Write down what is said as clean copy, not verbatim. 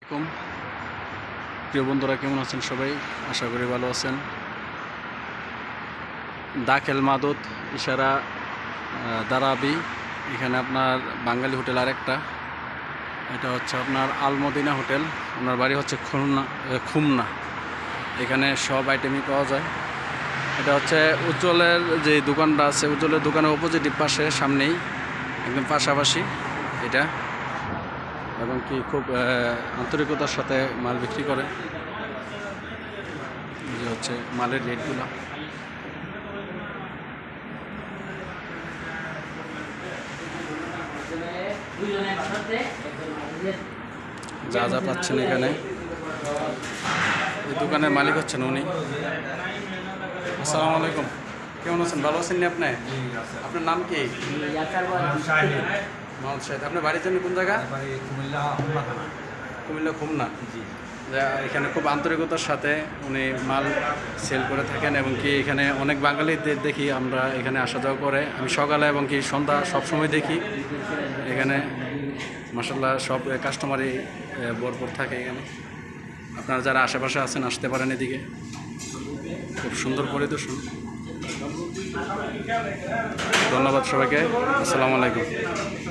আসসালামু প্রিয় বন্ধুরা, কেমন আছেন সবাই? আশা করি ভালো আছেন। দাখেল মাদুদ ইশারা দারাবি, এখানে আপনার বাঙালি হোটেল আরেকটা, এটা হচ্ছে আপনার আলমদিনা হোটেল। ওনার বাড়ি হচ্ছে খুলনা। এখানে সব আইটেমই পাওয়া যায়। এটা হচ্ছে উজ্জ্বলের যে দোকানটা আছে, উজ্জ্বলের দোকানের অপোজিট পাশে, সামনেই একদম পাশাপাশি এটা, এবং কি খুব আন্তরিকতার সাথে মাল বিক্রি করে। যে হচ্ছে মালের রেটগুলো। যা যা পাচ্ছেন এখানে, এই দোকানের মালিক হচ্ছেন উনি। আসসালামু আলাইকুম, কেমন আছেন? ভালো আছেন নি আপনি? আপনার নাম কি? মোহাম্মদ শাহিদ। আপনার বাড়ির জন্য কোন জায়গা? কুমিল্লা খুলনা। এখানে খুব আন্তরিকতার সাথে উনি মাল সেল করে থাকেন, এবং কি এখানে অনেক বাঙালিদের দেখি আমরা এখানে আসা যাওয়া করে। আমি সকালে এবং কি সন্ধ্যা সবসময় দেখি এখানে, মাশাআল্লাহ সব কাস্টমারই ভরপুর থাকে এখানে। আপনারা যারা আশেপাশে আছেন আসতে পারেন এদিকে, খুব সুন্দর পরিদর্শন। ধন্যবাদ সবাইকে, আসসালামু আলাইকুম।